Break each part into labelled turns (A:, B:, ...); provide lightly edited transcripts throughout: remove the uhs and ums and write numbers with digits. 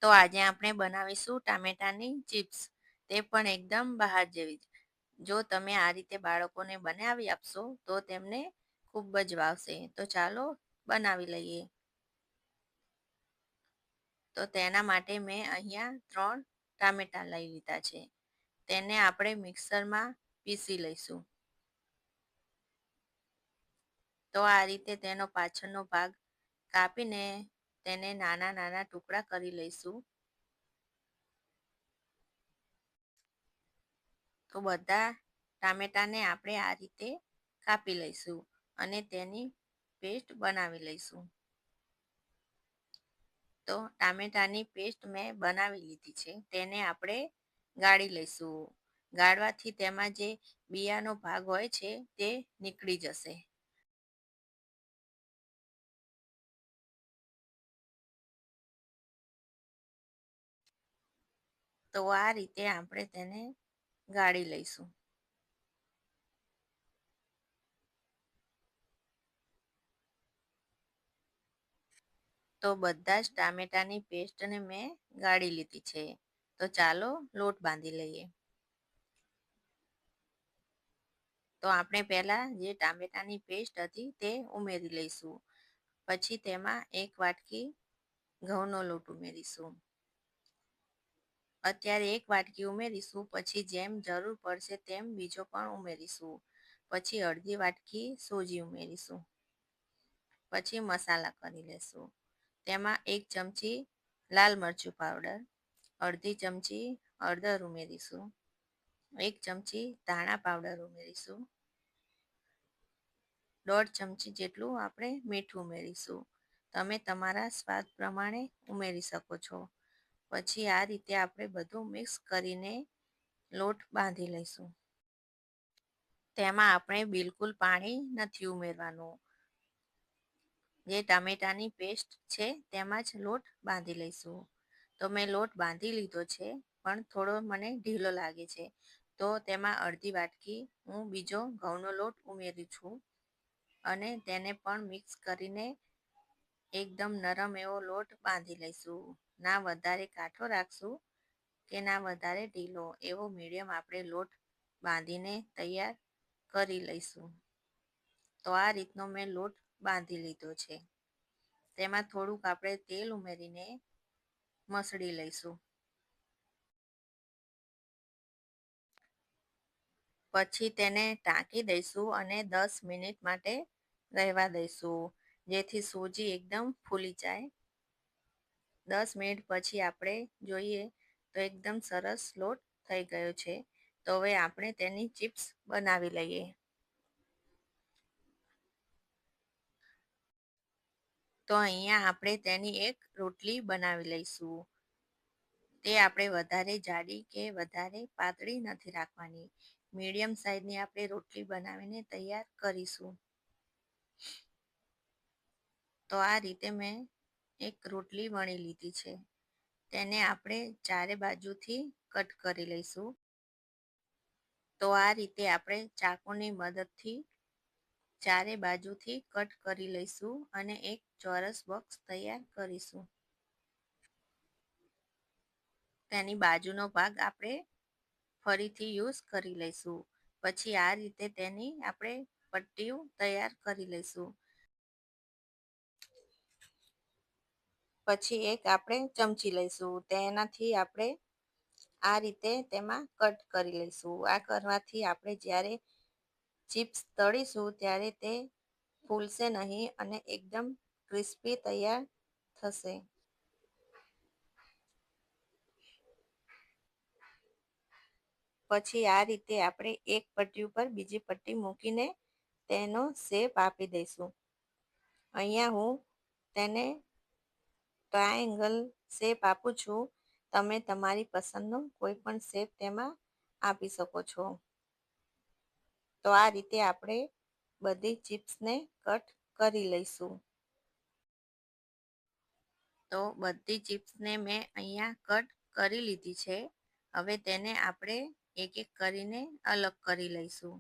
A: તો આજે આપણે બનાવીશું ટામેટાની ચિપ્સ. તે પણ એકદમ બહાર જેવી જ. જો તમે આ રીતે બાળકોને બનાવી આપશો તો તેમને ખૂબ જ ભાવશે. તો ચાલો બનાવી લઈએ. તો તેના માટે મેં અહીંયા 3 ટામેટાં લઈ લીધા છે. તેને આપણે મિક્સરમાં પીસી લઈશું. તો આ રીતે તેનો પાછળનો ભાગ કાપીને તેને નાના નાના ટુકડા કરી લઈશું. તો બધા ટામેટાને આપણે આ રીતે કાપી લઈશું અને તેની પેસ્ટ બનાવી લઈશું. તો ટામેટાની પેસ્ટ મેં બનાવી લીધી છે. તેને આપણે ગાળી લઈશું. ગાળવાથી તેમાં જે બિયાનો ભાગ હોય છે તે નીકળી જશે. તો આ રીતે આપણે તેને ગાળી લઈશું. તો બધા જ ટામેટાની પેસ્ટને મેં ગાળી લીધી છે. તો ચાલો લોટ બાંધી લઈએ. તો આપણે પહેલાં જે ટામેટાની પેસ્ટ હતી તે ઉમેરી લઈશું. પછી તેમાં 1 વાટકી ઘઉંનો લોટ ઉમેરીશું. અત્યારે 1 વાટકી ઉમેરીશું, પછી જેમ જરૂર પડશે તેમ બીજો પણ ઉમેરીશું. પછી અડધી વાટકી સોજી ઉમેરીશું. પછી મસાલા કરી લેશું. તેમાં 1 ચમચી લાલ મરચું પાવડર, અડધી ચમચી હળદર ઉમેરીશું, 1 ચમચી ધાણા પાવડર ઉમેરીશું, 1/2 ચમચી જેટલું આપણે મીઠું ઉમેરીશું. તમે તમારા સ્વાદ પ્રમાણે ઉમેરી શકો છો. પછી આ રીતે આપણે બધું મિક્સ કરીને લોટ બાંધી લઈશું. તેમાં આપણે બિલકુલ પાણી નથી ઉમેરવાનું. જે ટામેટાની પેસ્ટ છે તેમાં જ લોટ બાંધી લઈશું. તો મેં લોટ બાંધી લીધો છે, પણ થોડો મને ઢીલો લાગે છે. તો તેમાં અડધી વાટકી હું બીજો ઘઉંનો લોટ ઉમેરું છું અને તેને પણ મિક્સ કરીને એકદમ નરમ એવો લોટ બાંધી લઈશું. ના વધારે કાઠો રાખશું કે ના વધારે ઢીલો, એવો મીડિયમ આપણે લોટ બાંધીને તૈયાર કરી લઈશું. તો આ રીતનો મેં લોટ બાંધી લીધો છે. તેમાં થોડુંક આપણે તેલ ઉમેરીને મસળી લઈશું. પછી તેને ઢાંકી દઈશું અને 10 મિનિટ માટે રહેવા દઈશું, જેથી સૂજી એકદમ ફૂલી જાય. 10 મિનિટ પછી આપણે જોઈએ તો એકદમ સરસ લોટ થઈ ગયો છે. તો હવે આપણે તેની ચિપ્સ બનાવી લઈએ. તો અહીંયા આપણે તેની એક રોટલી બનાવી લઈશું. તે આપણે વધારે જાડી કે વધારે પાતળી નથી રાખવાની. મીડિયમ સાઈઝની આપણે રોટલી બનાવીને તૈયાર કરીશું. તો આ રીતે મેં એક રોટલી વણી લીધી છે. તેને આપણે ચારે બાજુથી કટ કરી લઈશું. તો આ રીતે આપણે ચાકુની મદદથી ચારે બાજુથી કટ કરી લઈશું અને એક ચોરસ બોક્સ તૈયાર કરીશું. તેની બાજુનો ભાગ આપણે ફરીથી યુઝ કરી લઈશું. પછી આ રીતે તેની આપણે પટ્ટીઓ તૈયાર કરી લઈશું. પછી એક આપણે ચમચી લઈશું. તેનાથી આપણે આ રીતે તેમાં કટ કરી લઈશું. આ કરવાથી આપણે જ્યારે ચિપ્સ તળીશું ત્યારે તે ફૂલશે નહીં અને એકદમ ક્રિસ્પી તૈયાર થશે. પછી આ રીતે આપણે એક પટ્ટી ઉપર બીજી પટ્ટી મૂકીને તેનો શેપ આપી દઈશું. અહીંયા હું તેને ટ્રાયેંગલ શેપ આપું છું. તમે તમારી પસંદનો કોઈ પણ શેપ તેમાં આપી શકો છો. તો આ રીતે આપણે બધી ચિપ્સને કટ કરી લઈશું. તો બધી ચિપ્સને મેં અહીંયા કટ કરી લીધી છે. હવે તેને આપણે એક એક કરીને અલગ કરી લઈશું.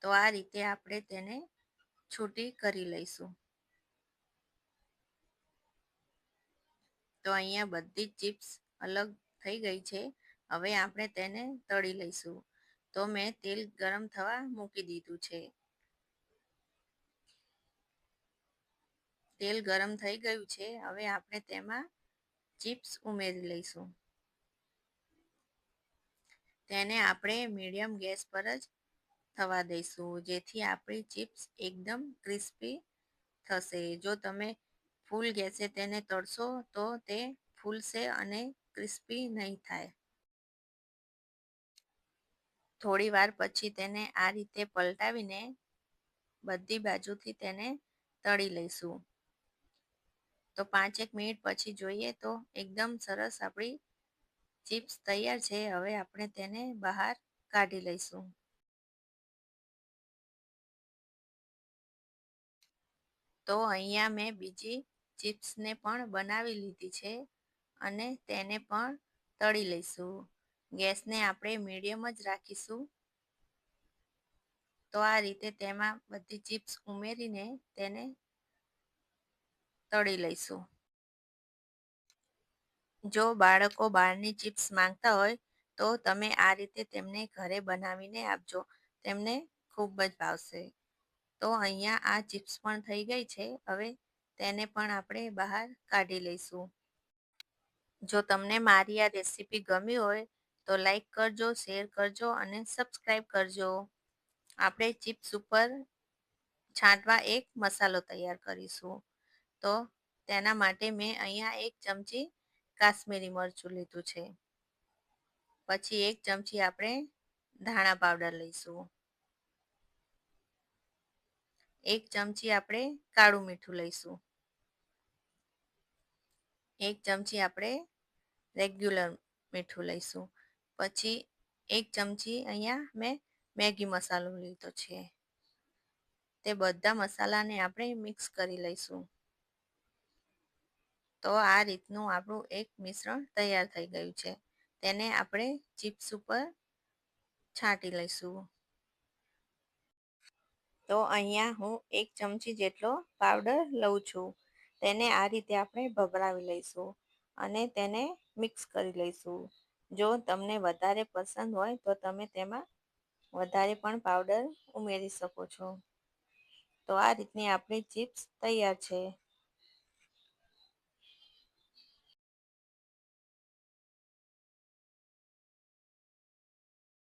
A: તો આ રીતે આપણે તેને છૂટી કરી લઈશું. તો અહીંયા બધી જ ચિપ્સ અલગ થઈ ગઈ છે. હવે આપણે તેને તળી લઈશું. તો મેં તેલ ગરમ થવા મૂકી દીધું છે. તેલ ગરમ થઈ ગયું છે. હવે આપણે તેમાં ચિપ્સ ઉમેરી લઈશું. તેને આપણે મીડિયમ ગેસ પર જ થવા દઈશું, જેથી આપણી ચિપ્સ એકદમ ક્રિસ્પી થશે. જો તમે ફૂલ ગેસે તેને તળશો તો તે ફૂલશે અને ક્રિસ્પી નહીં થાય. થોડી વાર પછી તેને આ રીતે પલટાવીને બધી બાજુથી તેને તળી લઈશું. તો 5 મિનિટ પછી જોઈએ તો એકદમ સરસ આપણી ચિપ્સ તૈયાર છે. હવે આપણે તેને બહાર કાઢી લઈશું. તો અહીંયા મેં બીજી ચિપ્સને પણ બનાવી લીધી છે અને તેને પણ તળી લઈશું. ગેસને આપણે મીડિયમ જ રાખીશું. તો આ રીતે તેમાં બધી ચિપ્સ ઉમેરીને તેને તળી લઈશું. જો બાળકો બહારની ચિપ્સ માંગતા હોય તો તમે આ રીતે તેમને ઘરે બનાવીને આપજો. તેમને ખૂબ જ ભાવશે. તો અહીંયા આ ચિપ્સ પણ થઈ ગઈ છે. હવે તેને પણ આપણે બહાર કાઢી લઈશું. જો તમને મારી આ રેસીપી ગમી હોય તો લાઈક કરજો, શેર કરજો અને સબસ્ક્રાઈબ કરજો. આપણે ચિપ્સ ઉપર છાંટવા એક મસાલો તૈયાર કરીશું. તો તેના માટે મેં અહીંયા 1 ચમચી કાશ્મીરી મરચું લીધું છે. પછી 1 ચમચી આપણે ધાણા પાવડર લઈશું. 1 ચમચી આપણે કાળું મીઠું લઈશું. 1 ચમચી આપણે રેગ્યુલર મીઠું લઈશું. પછી 1 ચમચી અહીંયા મેં મેગી મસાલો લીધો છે. તે બધા મસાલાને આપણે મિક્સ કરી લઈશું. તો આ રીતનું આપણું એક મિશ્રણ તૈયાર થઈ ગયું છે. તેને આપણે ચિપ્સ ઉપર છાંટી લઈશું. તો અહીંયા હું 1 ચમચી જેટલો પાવડર લઉં છું. તેને આ રીતે આપણે ભભરાવી લઈશું અને તેને મિક્સ કરી લઈશું. જો તમને વધારે પસંદ હોય તો તમે તેમાં વધારે પણ પાવડર ઉમેરી શકો છો. તો આ રીતની આપણી ચિપ્સ તૈયાર છે.